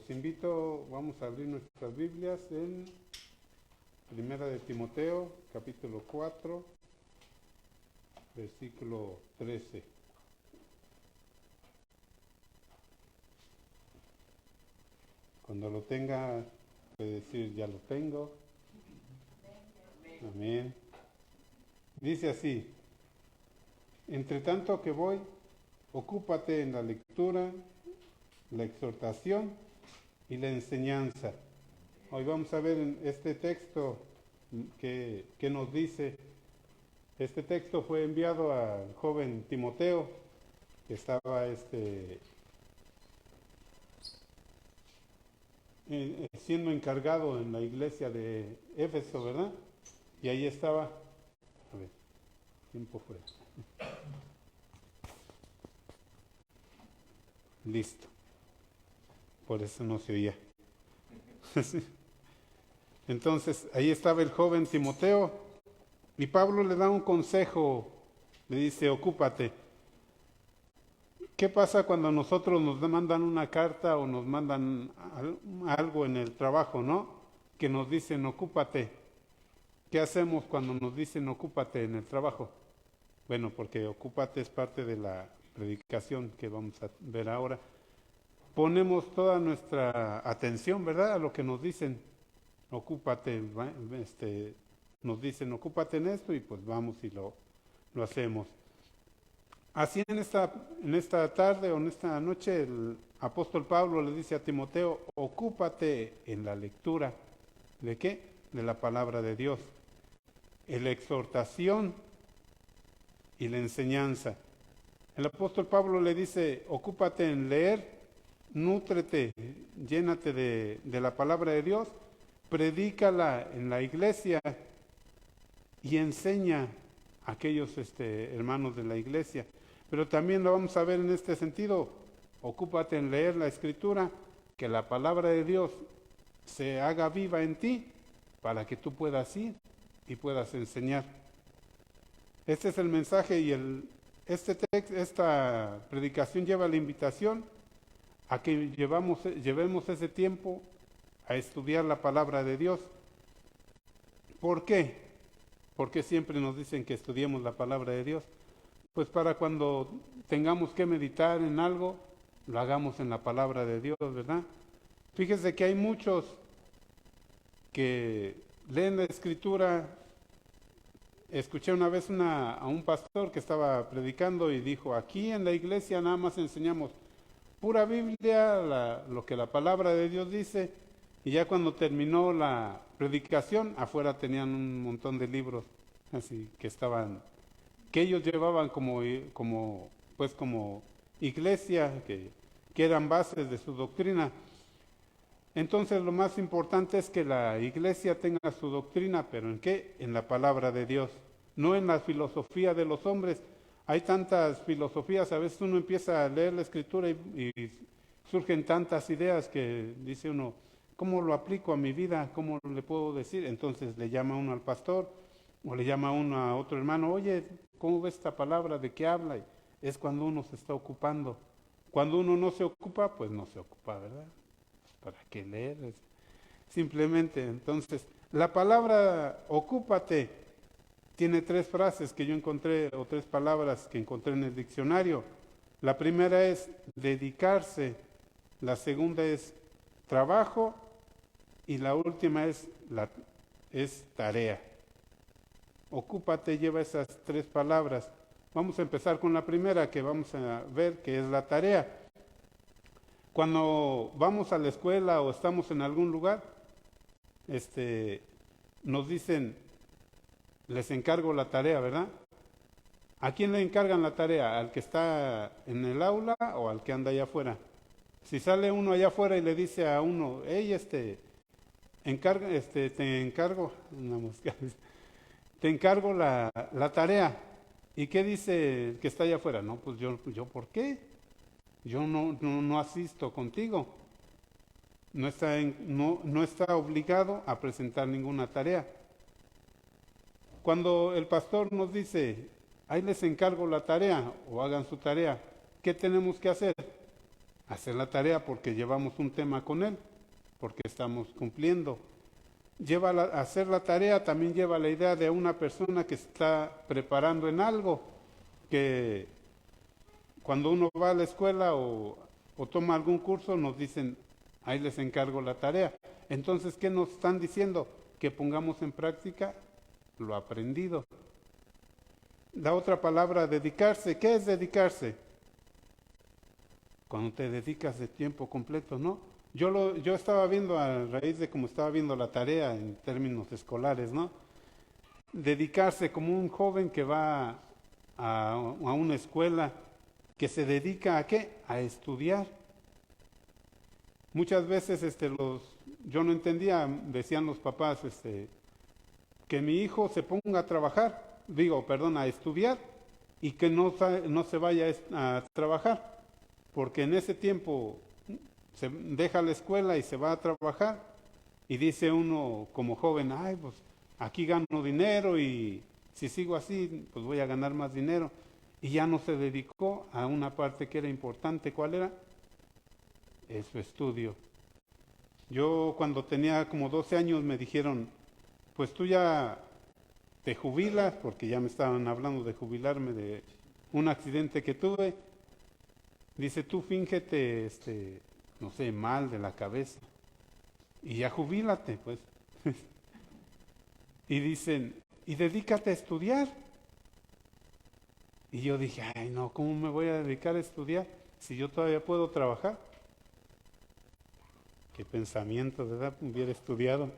Los invito, vamos a abrir nuestras Biblias en Primera de Timoteo, capítulo 4, versículo 13. Cuando lo tenga, puede decir, ya lo tengo. Amén. Dice así: entre tanto que voy, ocúpate en la lectura, la exhortación y la enseñanza. Hoy vamos a ver en este texto que nos dice. Este texto fue enviado al joven Timoteo, que estaba siendo encargado en la iglesia de Éfeso, ¿verdad? Y ahí estaba. A ver, tiempo fue. Listo. Por eso no se oía. Entonces, ahí estaba el joven Timoteo y Pablo le da un consejo, le dice, ocúpate. ¿Qué pasa cuando nosotros nos mandan una carta o nos mandan algo en el trabajo, no? Que nos dicen, ocúpate. ¿Qué hacemos cuando nos dicen, ocúpate en el trabajo? Bueno, porque ocúpate es parte de la predicación que vamos a ver ahora. Ponemos toda nuestra atención, ¿verdad?, a lo que nos dicen. Ocúpate, nos dicen, ocúpate en esto, y pues vamos y lo hacemos. Así en esta tarde o en esta noche el apóstol Pablo le dice a Timoteo, ocúpate en la lectura. ¿De qué? De la palabra de Dios. En la exhortación y la enseñanza. El apóstol Pablo le dice, ocúpate en leer, nútrete, llénate de la palabra de Dios, predícala en la iglesia y enseña a aquellos hermanos de la iglesia. Pero también lo vamos a ver en este sentido, ocúpate en leer la Escritura, que la palabra de Dios se haga viva en ti para que tú puedas ir y puedas enseñar. Este es el mensaje y esta predicación lleva la invitación a que llevemos ese tiempo a estudiar la palabra de Dios. ¿Por qué? Porque siempre nos dicen que estudiemos la palabra de Dios. Pues para cuando tengamos que meditar en algo, lo hagamos en la palabra de Dios, ¿verdad? Fíjese que hay muchos que leen la Escritura. Escuché una vez a un pastor que estaba predicando y dijo, aquí en la iglesia nada más enseñamos pura Biblia, lo que la palabra de Dios dice, y ya cuando terminó la predicación, afuera tenían un montón de libros, así que ellos llevaban como iglesia, que eran bases de su doctrina. Entonces lo más importante es que la iglesia tenga su doctrina, pero ¿en qué? En la palabra de Dios, no en la filosofía de los hombres. Hay tantas filosofías, a veces uno empieza a leer la Escritura y surgen tantas ideas que dice uno, ¿cómo lo aplico a mi vida? ¿Cómo le puedo decir? Entonces le llama uno al pastor o le llama uno a otro hermano, oye, ¿cómo ves esta palabra? ¿De qué habla? Y es cuando uno se está ocupando. Cuando uno no se ocupa, pues no se ocupa, ¿verdad? ¿Para qué leer? Simplemente, entonces, la palabra ocúpate tiene 3 frases que yo encontré, o 3 palabras que encontré en el diccionario. La primera es dedicarse, la segunda es trabajo y la última es tarea. Ocúpate lleva esas 3 palabras. Vamos a empezar con la primera, que vamos a ver, que es la tarea. Cuando vamos a la escuela o estamos en algún lugar, nos dicen, les encargo la tarea, ¿verdad? ¿A quién le encargan la tarea? ¿Al que está en el aula o al que anda allá afuera? Si sale uno allá afuera y le dice a uno, hey, te encargo, una mosca, te encargo la tarea. ¿Y qué dice el que está allá afuera? No, pues yo ¿por qué? Yo no asisto contigo. No está obligado a presentar ninguna tarea. Cuando el pastor nos dice, ahí les encargo la tarea o hagan su tarea, ¿qué tenemos que hacer? hacer la tarea porque llevamos un tema con él, porque estamos cumpliendo. Hacer la tarea también lleva la idea de una persona que está preparando en algo, que cuando uno va a la escuela o toma algún curso nos dicen, ahí les encargo la tarea. Entonces, ¿qué nos están diciendo? Que pongamos en práctica lo aprendido. La otra palabra, dedicarse. ¿Qué es dedicarse? Cuando te dedicas de tiempo completo, ¿no? Yo estaba viendo a raíz de cómo estaba viendo la tarea en términos escolares, ¿no? Dedicarse como un joven que va a una escuela, que se dedica ¿a qué? A estudiar. Muchas veces yo no entendía, decían los papás, que mi hijo se ponga a trabajar, a estudiar, y que no se vaya a trabajar, porque en ese tiempo se deja la escuela y se va a trabajar, y dice uno como joven, ay, pues aquí gano dinero y si sigo así, pues voy a ganar más dinero. Y ya no se dedicó a una parte que era importante. ¿Cuál era? Es su estudio. Yo cuando tenía como 12 años me dijeron, pues tú ya te jubilas, porque ya me estaban hablando de jubilarme de un accidente que tuve. Dice, tú fíngete, no sé, mal de la cabeza. Y ya jubílate, pues. Y dicen, y dedícate a estudiar. Y yo dije, ay no, ¿cómo me voy a dedicar a estudiar si yo todavía puedo trabajar? Qué pensamiento, ¿verdad? Hubiera estudiado.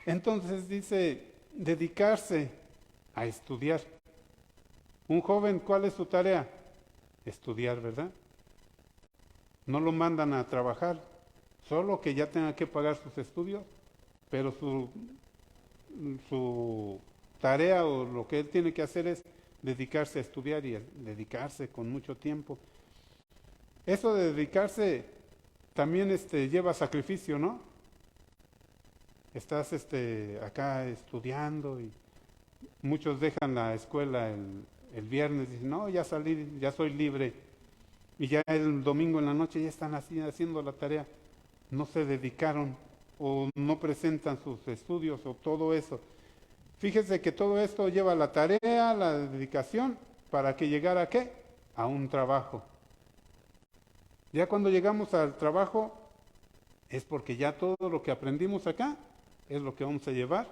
Entonces dice, dedicarse a estudiar. Un joven, ¿cuál es su tarea? Estudiar, ¿verdad? No lo mandan a trabajar, solo que ya tenga que pagar sus estudios, pero su tarea o lo que él tiene que hacer es dedicarse a estudiar y dedicarse con mucho tiempo. Eso de dedicarse también lleva sacrificio, ¿no? Estás acá estudiando y muchos dejan la escuela el viernes y dicen, no, ya salí, ya soy libre. Y ya el domingo en la noche ya están así haciendo la tarea. No se dedicaron o no presentan sus estudios o todo eso. Fíjese que todo esto lleva la tarea, la dedicación, para que llegara ¿a qué? A un trabajo. Ya cuando llegamos al trabajo es porque ya todo lo que aprendimos acá es lo que vamos a llevar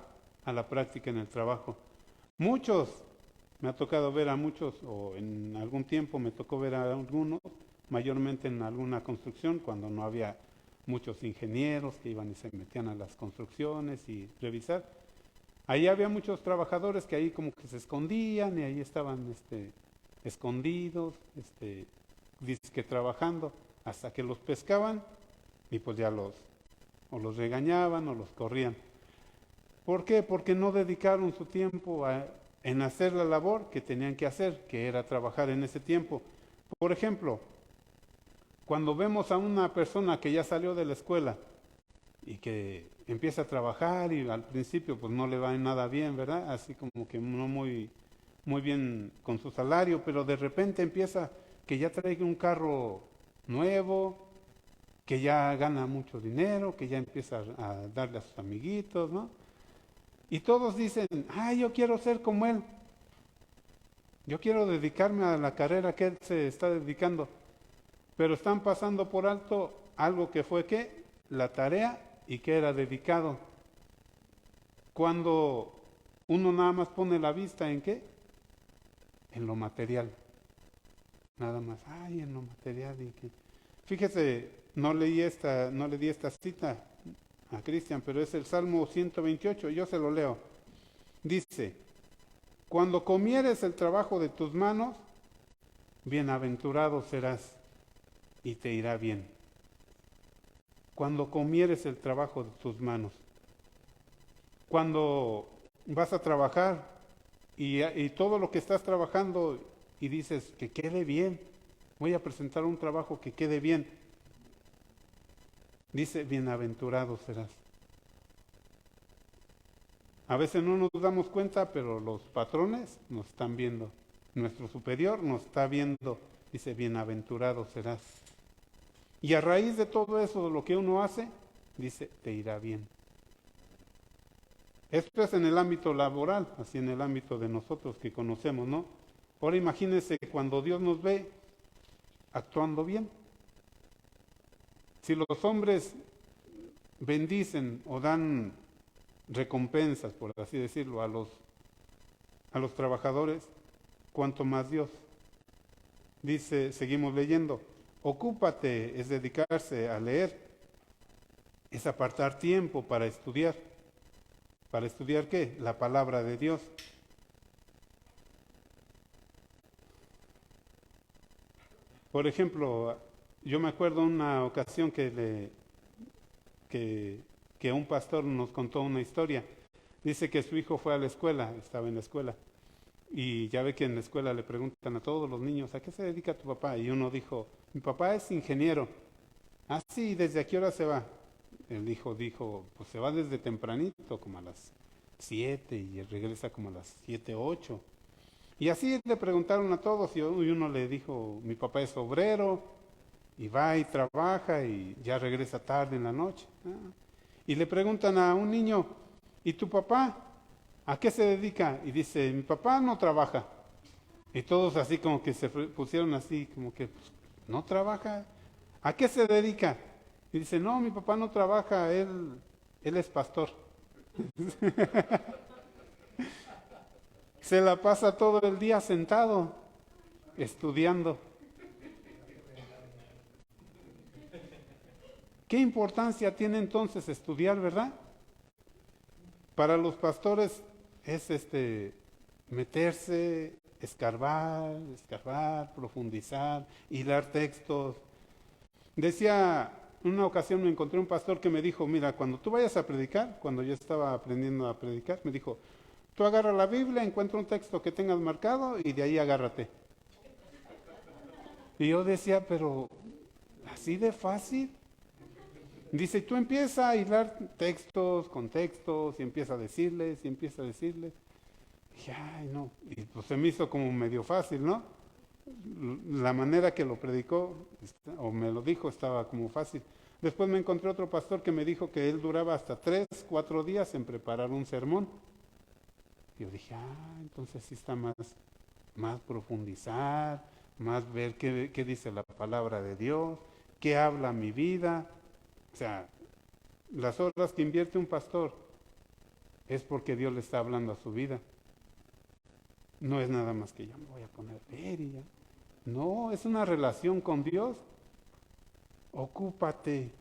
a la práctica en el trabajo. Muchos, me ha tocado ver a muchos, o en algún tiempo me tocó ver a algunos, mayormente en alguna construcción, cuando no había muchos ingenieros que iban y se metían a las construcciones y revisar. Ahí había muchos trabajadores que ahí como que se escondían y ahí estaban escondidos, dizque trabajando, hasta que los pescaban y pues ya los regañaban o los corrían. ¿Por qué? Porque no dedicaron su tiempo en hacer la labor que tenían que hacer, que era trabajar en ese tiempo. Por ejemplo, cuando vemos a una persona que ya salió de la escuela y que empieza a trabajar y al principio pues no le va nada bien, ¿verdad? Así como que no muy bien con su salario, pero de repente empieza que ya trae un carro nuevo, que ya gana mucho dinero, que ya empieza a darle a sus amiguitos, ¿no? Y todos dicen, yo quiero ser como él, yo quiero dedicarme a la carrera que él se está dedicando, pero están pasando por alto algo que fue ¿qué? La tarea y que era dedicado. Cuando uno nada más pone la vista en ¿qué? En lo material. Nada más, en lo material. Fíjese, no le di esta cita a Cristian, pero es el Salmo 128, yo se lo leo. Dice, cuando comieres el trabajo de tus manos, bienaventurado serás y te irá bien. Cuando comieres el trabajo de tus manos. Cuando vas a trabajar y todo lo que estás trabajando y dices que quede bien, voy a presentar un trabajo que quede bien. Dice, bienaventurado serás. A veces no nos damos cuenta, pero los patrones nos están viendo. Nuestro superior nos está viendo dice, bienaventurado serás. Y a raíz de todo eso, de lo que uno hace, dice, te irá bien. Esto es en el ámbito laboral, así en el ámbito de nosotros que conocemos, ¿no? Ahora imagínense cuando Dios nos ve actuando bien. Si los hombres bendicen o dan recompensas, por así decirlo, a los trabajadores, cuanto más Dios. Dice, seguimos leyendo, ocúpate, es dedicarse a leer, es apartar tiempo para estudiar. ¿Para estudiar qué? La palabra de Dios. Por ejemplo, yo me acuerdo una ocasión que un pastor nos contó una historia. Dice que su hijo fue a la escuela, estaba en la escuela, y ya ve que en la escuela le preguntan a todos los niños, ¿a qué se dedica tu papá? Y uno dijo, mi papá es ingeniero. Ah, sí, ¿desde a qué hora se va? El hijo dijo, pues se va desde tempranito, como a las 7 y regresa como a las 7, 8. Y así le preguntaron a todos y uno le dijo, mi papá es obrero y va y trabaja y ya regresa tarde en la noche. Y le preguntan a un niño, ¿y tu papá a qué se dedica? Y dice, mi papá no trabaja. Y todos así como que se pusieron así, como que pues, no trabaja. ¿A qué se dedica? Y dice, no, mi papá no trabaja, él es pastor. Se la pasa todo el día sentado, estudiando. ¿Qué importancia tiene entonces estudiar, verdad? Para los pastores es meterse, escarbar, profundizar, hilar textos. Decía, en una ocasión me encontré un pastor que me dijo, mira, cuando tú vayas a predicar, cuando yo estaba aprendiendo a predicar, me dijo, tú agarra la Biblia, encuentra un texto que tengas marcado y de ahí agárrate. Y yo decía, pero así de fácil. Dice, tú empieza a hilar textos, contextos, y empieza a decirles, y empieza a decirles. Y dije, ay, no. Y pues se me hizo como medio fácil, ¿no? La manera que lo predicó, o me lo dijo, estaba como fácil. Después me encontré otro pastor que me dijo que él duraba hasta 3, 4 días en preparar un sermón. Y yo dije, entonces sí está más profundizar, más ver qué dice la palabra de Dios, qué habla mi vida. O sea, las horas que invierte un pastor es porque Dios le está hablando a su vida. No es nada más que ya me voy a poner a ver y ya. No, es una relación con Dios. Ocúpate.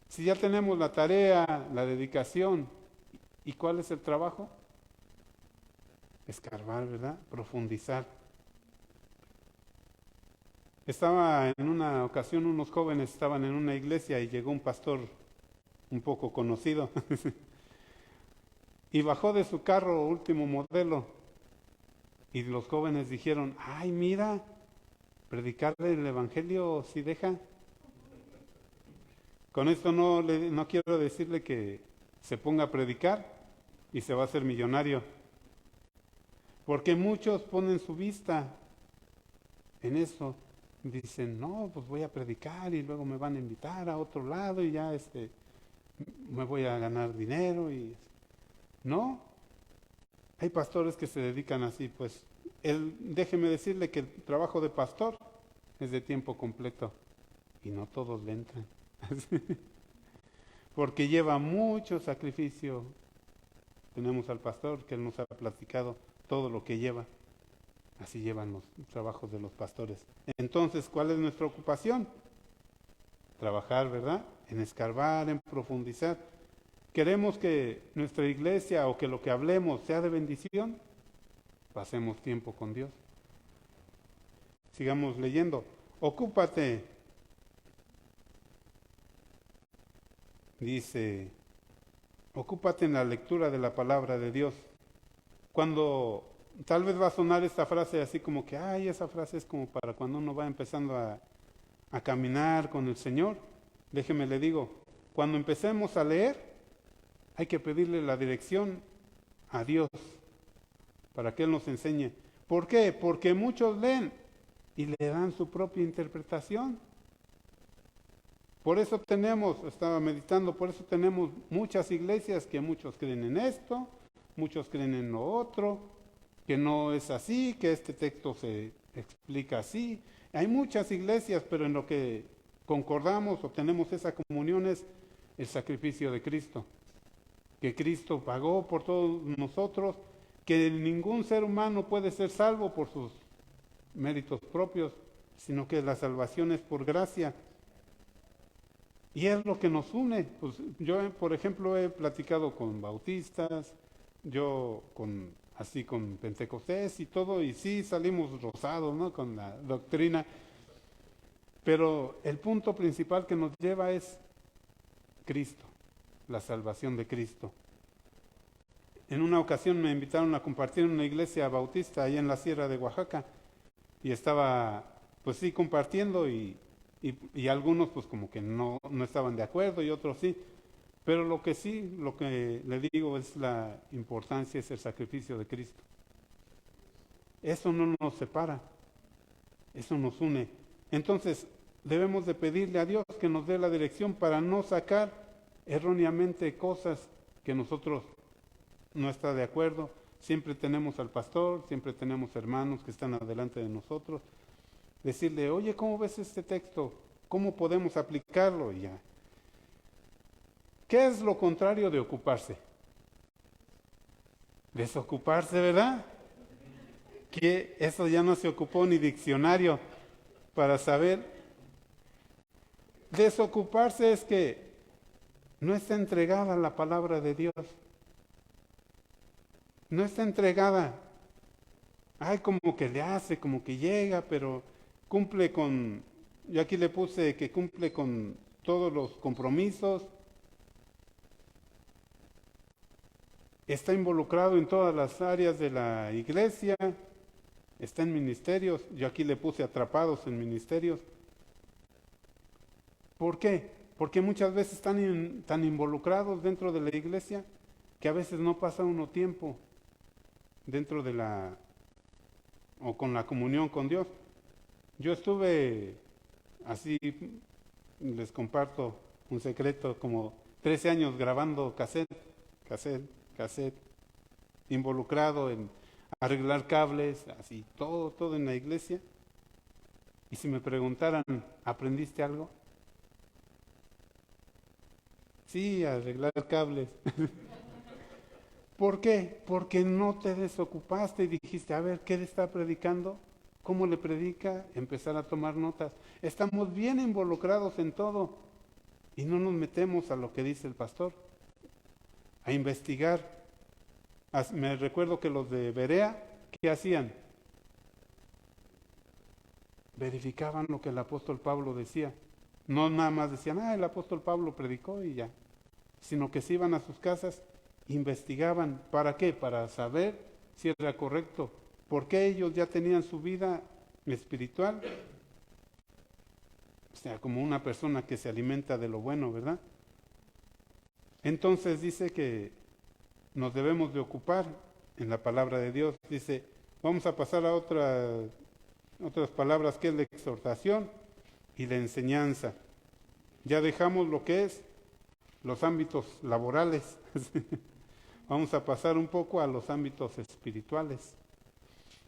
Si ya tenemos la tarea, la dedicación, ¿y cuál es el trabajo? Escarbar, ¿verdad? Profundizar. Estaba en una ocasión, unos jóvenes estaban en una iglesia y llegó un pastor un poco conocido y bajó de su carro último modelo y los jóvenes dijeron, ay, mira, predicar el evangelio sí deja. Con esto no quiero decirle que se ponga a predicar y se va a hacer millonario, porque muchos ponen su vista en eso. Dicen, no, pues voy a predicar y luego me van a invitar a otro lado y ya me voy a ganar dinero y no. Hay pastores que se dedican así, pues déjeme decirle que el trabajo de pastor es de tiempo completo y no todos le entran. Porque lleva mucho sacrificio. Tenemos al pastor que él nos ha platicado todo lo que lleva. Así llevan los trabajos de los pastores. Entonces, ¿cuál es nuestra ocupación? Trabajar, ¿verdad? En escarbar, en profundizar. ¿Queremos que nuestra iglesia o que lo que hablemos sea de bendición? Pasemos tiempo con Dios. Sigamos leyendo. Ocúpate. Dice, ocúpate en la lectura de la palabra de Dios. Cuando tal vez va a sonar esta frase así como que, esa frase es como para cuando uno va empezando a caminar con el Señor. Déjeme le digo, cuando empecemos a leer, hay que pedirle la dirección a Dios para que Él nos enseñe. ¿Por qué? Porque muchos leen, y le dan su propia interpretación. Por eso tenemos, estaba meditando, por eso tenemos muchas iglesias que muchos creen en esto, muchos creen en lo otro, que no es así, que este texto se explica así. Hay muchas iglesias, pero en lo que concordamos o tenemos esa comunión es el sacrificio de Cristo, que Cristo pagó por todos nosotros, que ningún ser humano puede ser salvo por sus méritos propios, sino que la salvación es por gracia. Y es lo que nos une. Pues yo, por ejemplo, he platicado con bautistas, así con Pentecostés y todo, y sí salimos rosados, ¿no? Con la doctrina. Pero el punto principal que nos lleva es Cristo, la salvación de Cristo. En una ocasión me invitaron a compartir en una iglesia bautista ahí en la Sierra de Oaxaca, y estaba, pues sí, compartiendo y algunos pues como que no estaban de acuerdo y otros sí, pero lo que le digo es la importancia, es el sacrificio de Cristo. Eso no nos separa, eso nos une. Entonces debemos de pedirle a Dios que nos dé la dirección para no sacar erróneamente cosas que nosotros no está de acuerdo. Siempre tenemos al pastor, siempre tenemos hermanos que están adelante de nosotros. Decirle, oye, ¿cómo ves este texto? ¿Cómo podemos aplicarlo? Y ya. ¿Qué es lo contrario de ocuparse? Desocuparse, ¿verdad? Que eso ya no se ocupó ni diccionario para saber. Desocuparse es que no está entregada la palabra de Dios. No está entregada. Ay, como que le hace, como que llega, pero cumple con, yo aquí le puse que cumple con todos los compromisos, está involucrado en todas las áreas de la iglesia, está en ministerios, yo aquí le puse atrapados en ministerios. ¿Por qué? Porque muchas veces están tan involucrados dentro de la iglesia que a veces no pasa uno tiempo dentro de o con la comunión con Dios. Yo estuve así, les comparto un secreto, como 13 años grabando cassette, involucrado en arreglar cables, así, todo en la iglesia. Y si me preguntaran, ¿aprendiste algo? Sí, arreglar cables. ¿Por qué? Porque no te desocupaste y dijiste, a ver, ¿qué le está predicando? ¿Cómo le predica? Empezar a tomar notas. Estamos bien involucrados en todo y no nos metemos a lo que dice el pastor, a investigar. Me recuerdo que los de Berea, ¿qué hacían? Verificaban lo que el apóstol Pablo decía. No nada más decían, el apóstol Pablo predicó y ya, sino que se iban a sus casas, investigaban. ¿Para qué? Para saber si era correcto. Porque ellos ya tenían su vida espiritual. O sea, como una persona que se alimenta de lo bueno, ¿verdad? Entonces dice que nos debemos de ocupar en la palabra de Dios. Dice, vamos a pasar a otras palabras que es la exhortación y la enseñanza. Ya dejamos lo que es los ámbitos laborales. Vamos a pasar un poco a los ámbitos espirituales.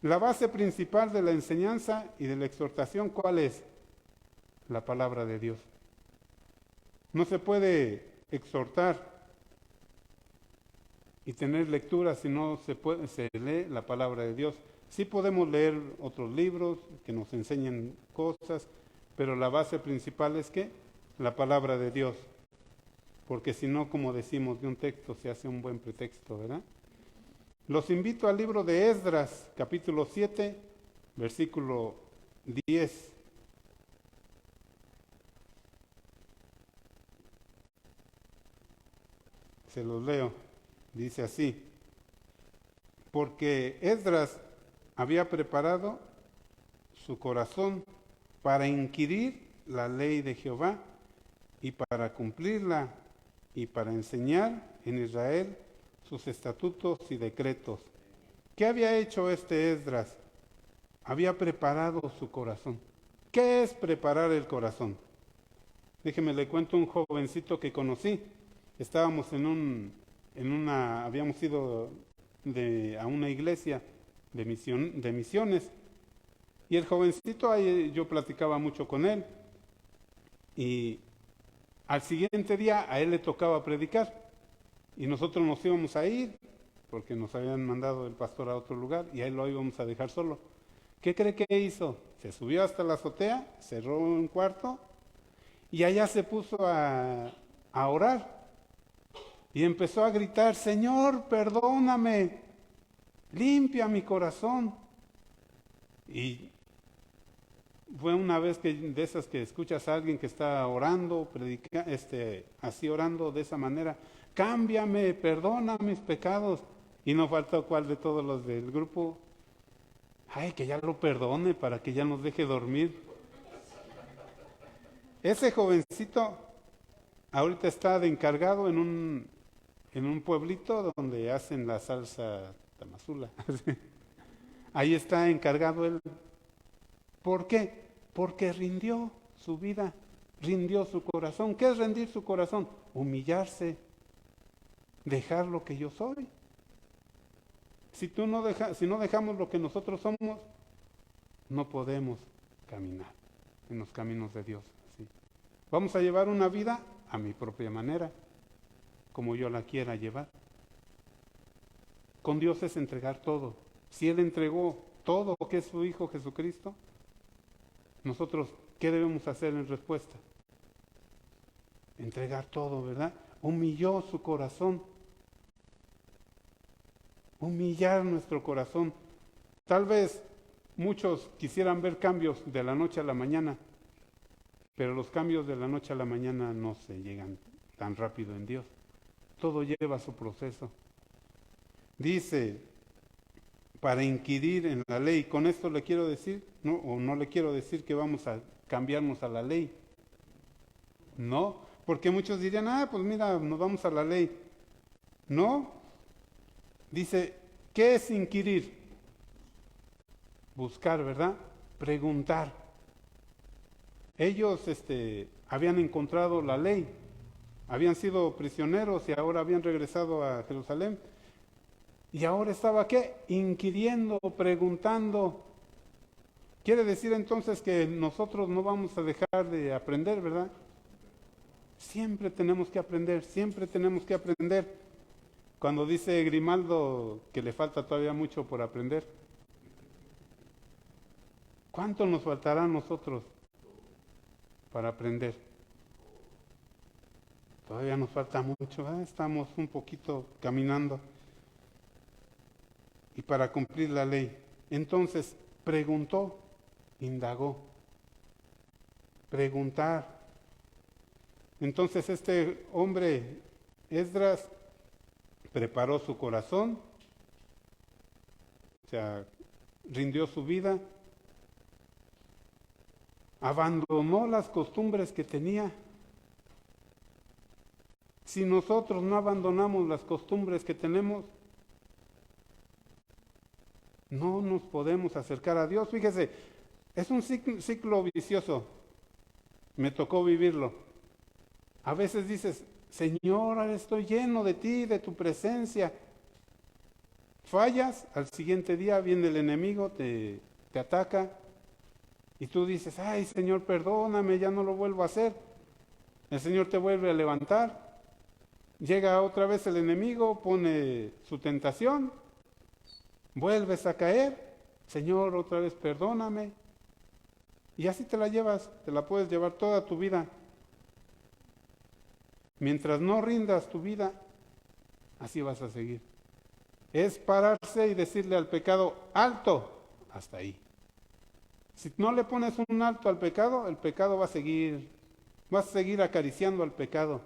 La base principal de la enseñanza y de la exhortación, ¿cuál es? La palabra de Dios. No se puede exhortar y tener lectura si no se lee la palabra de Dios. Sí podemos leer otros libros que nos enseñen cosas, pero la base principal es ¿qué? La palabra de Dios. Porque si no, como decimos, de un texto se hace un buen pretexto, ¿verdad? Los invito al libro de Esdras, capítulo 7, versículo 10. Se los leo. Dice así: porque Esdras había preparado su corazón para inquirir la ley de Jehová y para cumplirla y para enseñar en Israel sus estatutos y decretos. ¿Qué había hecho este Esdras? había preparado su corazón. ¿Qué es preparar el corazón? Déjeme le cuento un jovencito que conocí. Estábamos habíamos ido a una iglesia de misiones. Y el jovencito, ahí yo platicaba mucho con él. Y al siguiente día a él le tocaba predicar. Y nosotros nos íbamos a ir, porque nos habían mandado el pastor a otro lugar, y a él lo íbamos a dejar solo. ¿Qué cree que hizo? Se subió hasta la azotea, cerró un cuarto, y allá se puso a orar. Y empezó a gritar, Señor, perdóname, limpia mi corazón. Y fue una vez de esas que escuchas a alguien que está orando, así orando de esa manera, cámbiame, perdona mis pecados. Y no faltó cuál de todos los del grupo, ay, que ya lo perdone para que ya nos deje dormir. Ese jovencito ahorita está de encargado en un pueblito donde hacen la salsa tamazula. Ahí está encargado él. ¿Por qué? Porque rindió su vida, rindió su corazón. ¿Qué es rendir su corazón? Humillarse, dejar lo que yo soy. Si no dejamos lo que nosotros somos, no podemos caminar en los caminos de Dios. ¿Sí? Vamos a llevar una vida a mi propia manera, como yo la quiera llevar. Con Dios es entregar todo. Si Él entregó todo lo que es su Hijo Jesucristo, nosotros, ¿qué debemos hacer en respuesta? Entregar todo, ¿verdad? Humilló su corazón. Humillar nuestro corazón. Tal vez muchos quisieran ver cambios de la noche a la mañana, pero los cambios de la noche a la mañana no se llegan tan rápido en Dios. Todo lleva su proceso. Dice, para inquirir en la ley. Con esto le quiero decir, no le quiero decir que vamos a cambiarnos a la ley. No, porque muchos dirían, pues mira, nos vamos a la ley. No, dice, ¿qué es inquirir? Buscar, ¿verdad? Preguntar. Ellos habían encontrado la ley, habían sido prisioneros y ahora habían regresado a Jerusalén. Y ahora estaba, ¿qué? Inquiriendo, preguntando. Quiere decir entonces que nosotros no vamos a dejar de aprender, ¿verdad? Siempre tenemos que aprender, siempre tenemos que aprender. Cuando dice Grimaldo que le falta todavía mucho por aprender, ¿cuánto nos faltará a nosotros para aprender? Todavía nos falta mucho, estamos un poquito caminando. Y para cumplir la ley. Entonces, preguntó, indagó. Preguntar. Entonces este hombre, Esdras, preparó su corazón, o sea, rindió su vida, abandonó las costumbres que tenía. Si nosotros no abandonamos las costumbres que tenemos, no nos podemos acercar a Dios. Fíjese, es un ciclo vicioso. Me tocó vivirlo. A veces dices, Señor, estoy lleno de ti, de tu presencia. Fallas, al siguiente día viene el enemigo, te ataca. Y tú dices, ay Señor, perdóname, ya no lo vuelvo a hacer. El Señor te vuelve a levantar. Llega otra vez el enemigo, pone su tentación. Vuelves a caer, Señor, otra vez perdóname. Y así te la llevas, te la puedes llevar toda tu vida. Mientras no rindas tu vida, así vas a seguir. Es pararse y decirle al pecado, alto, hasta ahí. Si no le pones un alto al pecado, el pecado va a seguir, vas a seguir acariciando al pecado.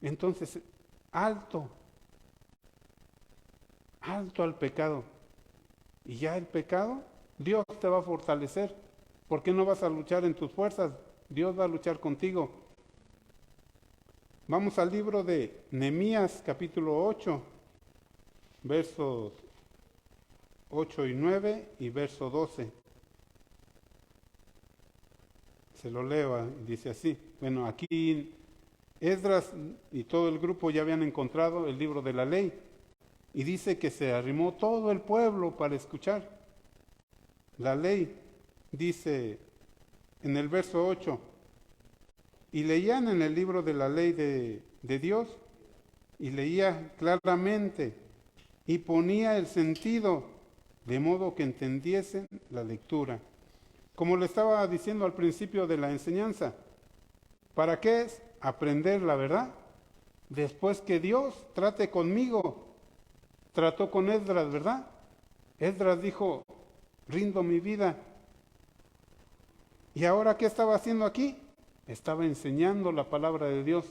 Entonces, alto al pecado. Y ya el pecado, Dios te va a fortalecer. ¿Por qué no vas a luchar en tus fuerzas? Dios va a luchar contigo. Vamos al libro de Nehemías, capítulo 8, versos 8 y 9 y verso 12. Se lo leo, dice así. Bueno, aquí Esdras y todo el grupo ya habían encontrado el libro de la ley y dice que se arrimó todo el pueblo para escuchar la ley. Dice en el verso 8, y leían en el libro de la ley de Dios y leía claramente y ponía el sentido de modo que entendiesen la lectura. Como le estaba diciendo al principio de la enseñanza, ¿para qué es? Aprender la verdad. Después que Dios trate conmigo, trató con Esdras, ¿verdad? Esdras dijo, rindo mi vida. ¿Y ahora qué estaba haciendo aquí? Estaba enseñando la palabra de Dios.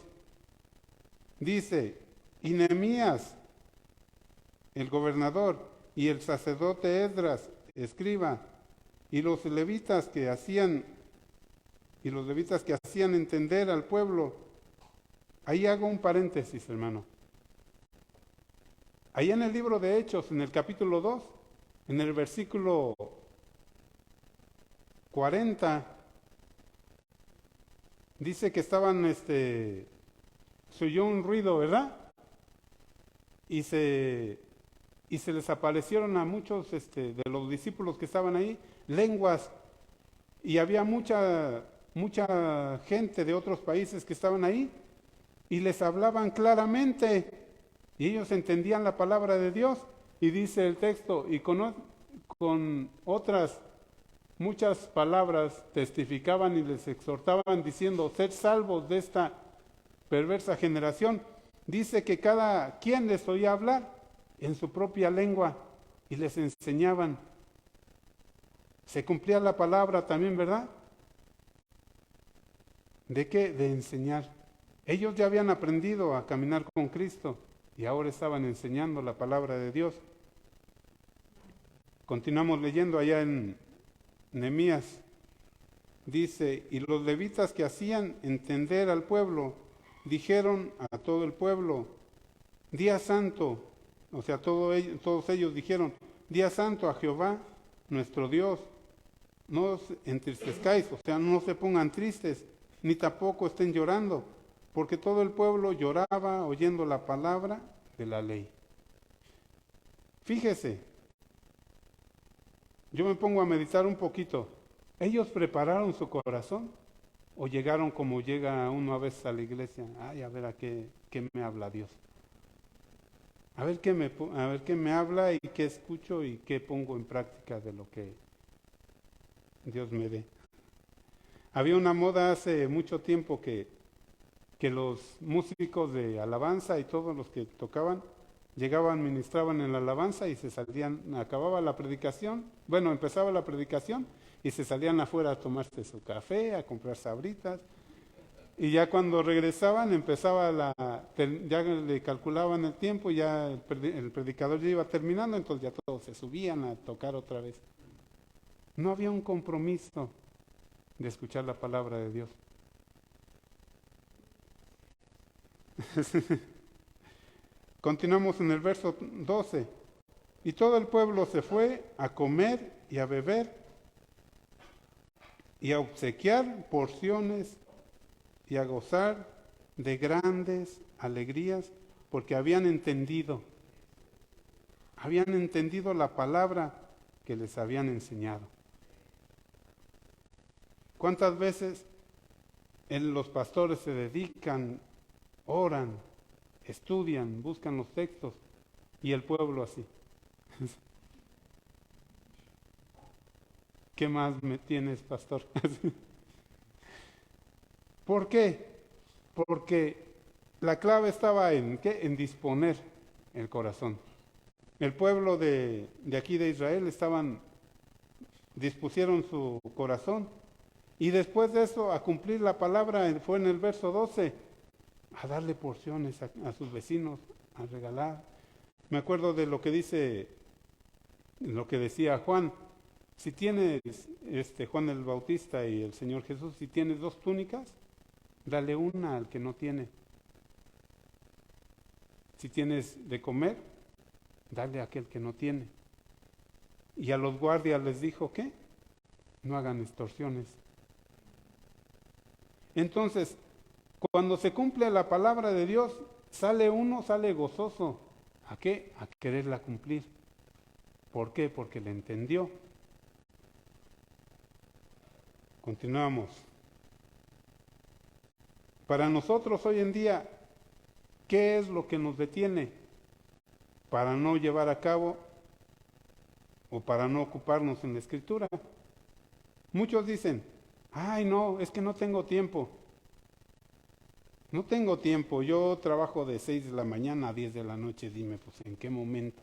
Dice, y Nehemías, el gobernador, y el sacerdote Esdras, escriba, y los levitas que hacían entender al pueblo. Ahí hago un paréntesis, hermano. Ahí en el libro de Hechos, en el capítulo 2, en el versículo 40, dice que estaban, se oyó un ruido, ¿verdad? Y se les aparecieron a muchos de los discípulos que estaban ahí, lenguas, y había mucha gente de otros países que estaban ahí, y les hablaban claramente, y ellos entendían la palabra de Dios, y dice el texto, y con otras muchas palabras testificaban y les exhortaban diciendo, sed salvos de esta perversa generación. Dice que cada quien les oía hablar en su propia lengua y les enseñaban. Se cumplía la palabra también, ¿verdad? ¿De qué? De enseñar. Ellos ya habían aprendido a caminar con Cristo y ahora estaban enseñando la palabra de Dios. Continuamos leyendo allá en Nehemías. Dice, y los levitas que hacían entender al pueblo, dijeron a todo el pueblo, día santo, o sea, todos ellos dijeron, día santo a Jehová, nuestro Dios, no os entristezcáis, o sea, no se pongan tristes, ni tampoco estén llorando, porque todo el pueblo lloraba oyendo la palabra de la ley. Fíjese, yo me pongo a meditar un poquito. ¿Ellos prepararon su corazón o llegaron como llega uno a veces a la iglesia? Ay, a ver a qué me habla Dios. A ver qué me habla y qué escucho y qué pongo en práctica de lo que Dios me dé. Había una moda hace mucho tiempo que los músicos de alabanza y todos los que tocaban llegaban, ministraban en la alabanza y se salían, acababa la predicación, bueno, empezaba la predicación y se salían afuera a tomarse su café, a comprar sabritas, y ya cuando regresaban ya le calculaban el tiempo, ya el predicador ya iba terminando, entonces ya todos se subían a tocar otra vez. No había un compromiso de escuchar la palabra de Dios. Continuamos en el verso 12. Y todo el pueblo se fue a comer y a beber y a obsequiar porciones y a gozar de grandes alegrías porque habían entendido la palabra que les habían enseñado. ¿Cuántas veces los pastores se dedican, oran, estudian, buscan los textos y el pueblo así? ¿Qué más me tienes, pastor? ¿Por qué? Porque la clave estaba en ¿qué? En disponer el corazón. El pueblo de aquí de Israel dispusieron su corazón y después de eso a cumplir la palabra, fue en el verso 12, a darle porciones a sus vecinos, a regalar. Me acuerdo de lo que decía Juan. Si tienes, Juan el Bautista y el Señor Jesús, si tienes 2 túnicas, dale una al que no tiene. Si tienes de comer, dale a aquel que no tiene. Y a los guardias les dijo, ¿qué? No hagan extorsiones. Entonces, cuando se cumple la palabra de Dios, sale uno, sale gozoso. ¿A qué? A quererla cumplir. ¿Por qué? Porque la entendió. Continuamos. Para nosotros hoy en día, ¿qué es lo que nos detiene para no llevar a cabo o para no ocuparnos en la escritura? Muchos dicen, ay no, es que no tengo tiempo. No tengo tiempo, yo trabajo de 6 de la mañana a 10 de la noche, dime, pues ¿en qué momento?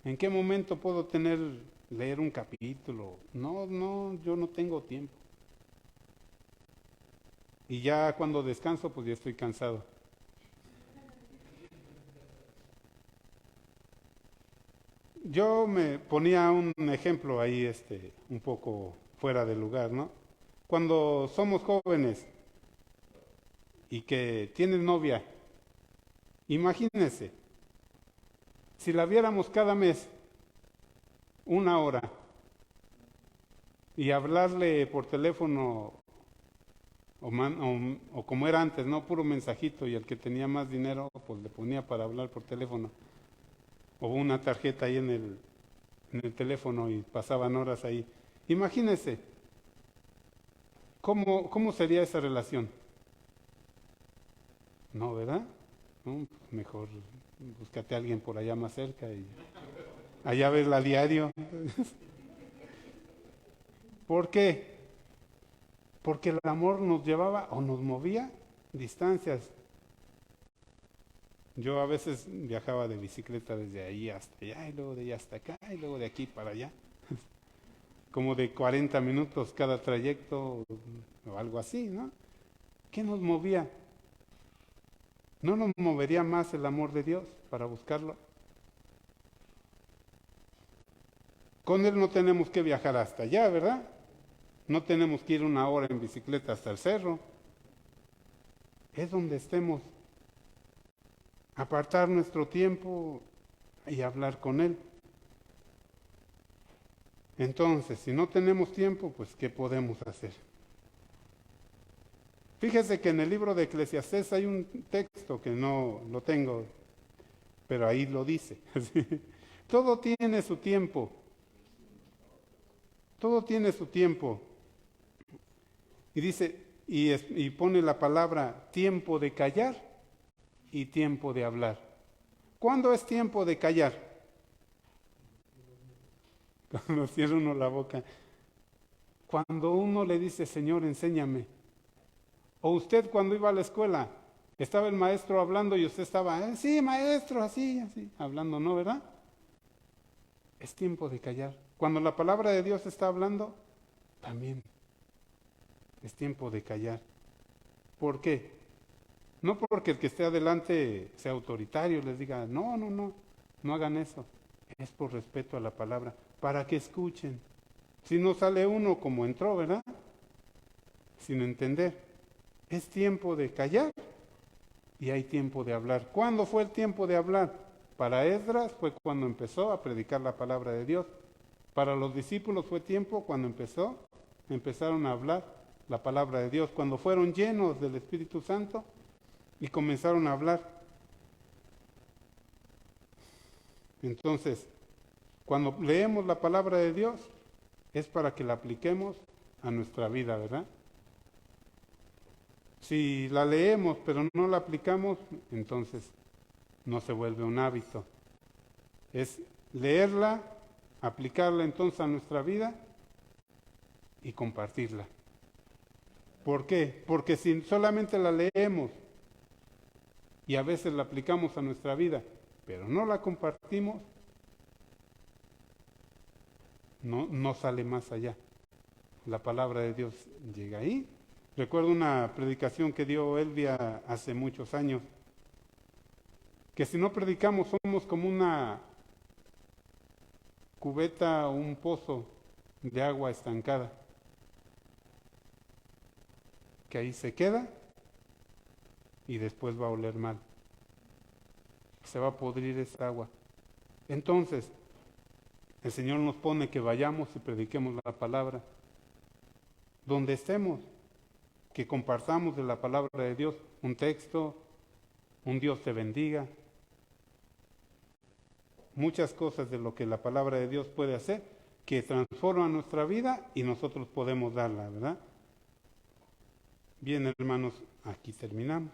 ¿En qué momento puedo leer un capítulo? No, yo no tengo tiempo. Y ya cuando descanso, pues ya estoy cansado. Yo me ponía un ejemplo ahí, un poco fuera de lugar, ¿no? Cuando somos jóvenes y que tienen novia, imagínense, si la viéramos cada mes, 1 hora, y hablarle por teléfono, o como era antes, ¿no? Puro mensajito, y el que tenía más dinero, pues le ponía para hablar por teléfono, o una tarjeta ahí en el teléfono y pasaban horas ahí. Imagínense, ¿cómo sería esa relación? No, ¿verdad? No, pues mejor búscate a alguien por allá más cerca y allá verla a diario. ¿Por qué? Porque el amor nos llevaba o nos movía distancias. Yo a veces viajaba de bicicleta desde ahí hasta allá y luego de allá hasta acá y luego de aquí para allá. Como de 40 minutos cada trayecto o algo así, ¿no? ¿Qué nos movía? ¿No nos movería más el amor de Dios para buscarlo? Con Él no tenemos que viajar hasta allá, ¿verdad? No tenemos que ir 1 hora en bicicleta hasta el cerro. Es donde estemos. Apartar nuestro tiempo y hablar con Él. Entonces, si no tenemos tiempo, pues ¿qué podemos hacer? Fíjese que en el libro de Eclesiastés hay un texto que no lo tengo, pero ahí lo dice. Todo tiene su tiempo. Todo tiene su tiempo. Y dice, y pone la palabra tiempo de callar y tiempo de hablar. ¿Cuándo es tiempo de callar? Cuando cierra uno la boca. Cuando uno le dice, Señor, enséñame. O usted cuando iba a la escuela, estaba el maestro hablando y usted estaba, sí, maestro, así, hablando, ¿no, verdad? Es tiempo de callar. Cuando la palabra de Dios está hablando, también es tiempo de callar. ¿Por qué? No porque el que esté adelante sea autoritario, les diga, no hagan eso. Es por respeto a la palabra, para que escuchen. Si no sale uno como entró, ¿verdad? Sin entender. Es tiempo de callar y hay tiempo de hablar. ¿Cuándo fue el tiempo de hablar? Para Esdras fue cuando empezó a predicar la palabra de Dios. Para los discípulos fue tiempo cuando empezaron a hablar la palabra de Dios, cuando fueron llenos del Espíritu Santo y comenzaron a hablar. Entonces, cuando leemos la palabra de Dios, es para que la apliquemos a nuestra vida, ¿verdad? Si la leemos pero no la aplicamos, entonces no se vuelve un hábito. Es leerla, aplicarla entonces a nuestra vida y compartirla. ¿Por qué? Porque si solamente la leemos y a veces la aplicamos a nuestra vida, pero no la compartimos, no sale más allá. La palabra de Dios llega ahí. Recuerdo una predicación que dio Elvia hace muchos años, que si no predicamos somos como una cubeta o un pozo de agua estancada, que ahí se queda y después va a oler mal. Se va a podrir esa agua. Entonces, El Señor nos pone que vayamos y prediquemos la palabra. Donde estemos, que compartamos de la palabra de Dios un texto, un Dios te bendiga. Muchas cosas de lo que la palabra de Dios puede hacer, que transforman nuestra vida y nosotros podemos darla, ¿verdad? Bien, hermanos, aquí terminamos.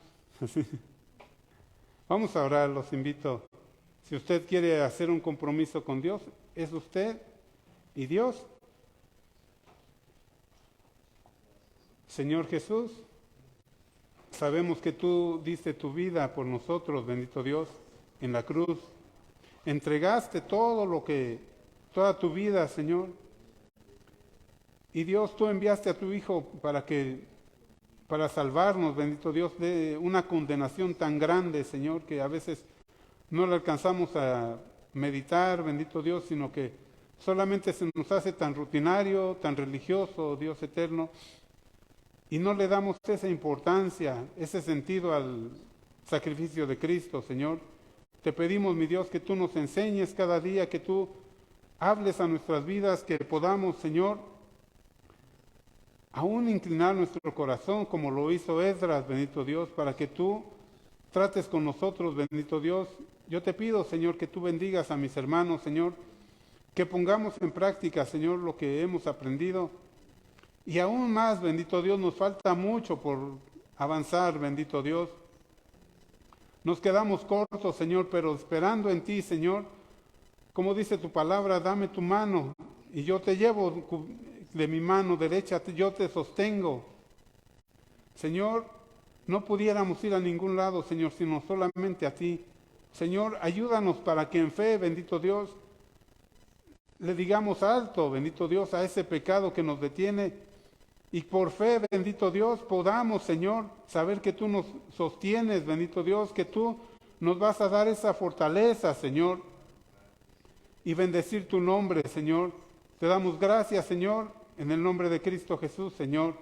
Vamos a orar, los invito. Si usted quiere hacer un compromiso con Dios, es usted y Dios. Señor Jesús, sabemos que tú diste tu vida por nosotros, bendito Dios, en la cruz. Entregaste toda tu vida, Señor. Y Dios, tú enviaste a tu Hijo para salvarnos, bendito Dios, de una condenación tan grande, Señor, que a veces no la alcanzamos a meditar, bendito Dios, sino que solamente se nos hace tan rutinario, tan religioso, Dios eterno, y no le damos esa importancia, ese sentido al sacrificio de Cristo, Señor. Te pedimos, mi Dios, que tú nos enseñes cada día, que tú hables a nuestras vidas, que podamos, Señor, aún inclinar nuestro corazón como lo hizo Esdras, bendito Dios, para que tú trates con nosotros, bendito Dios. Yo te pido, Señor, que tú bendigas a mis hermanos, Señor, que pongamos en práctica, Señor, lo que hemos aprendido. Y aún más, bendito Dios, nos falta mucho por avanzar, bendito Dios. Nos quedamos cortos, Señor, pero esperando en ti, Señor, como dice tu palabra, dame tu mano y yo te llevo de mi mano derecha, yo te sostengo. Señor, no pudiéramos ir a ningún lado, Señor, sino solamente a ti. Señor, ayúdanos para que en fe, bendito Dios, le digamos alto, bendito Dios, a ese pecado que nos detiene. Y por fe, bendito Dios, podamos, Señor, saber que tú nos sostienes, bendito Dios, que tú nos vas a dar esa fortaleza, Señor, y bendecir tu nombre, Señor. Te damos gracias, Señor, en el nombre de Cristo Jesús, Señor.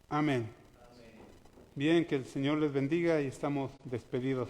Amén. Bien, que el Señor les bendiga y estamos despedidos.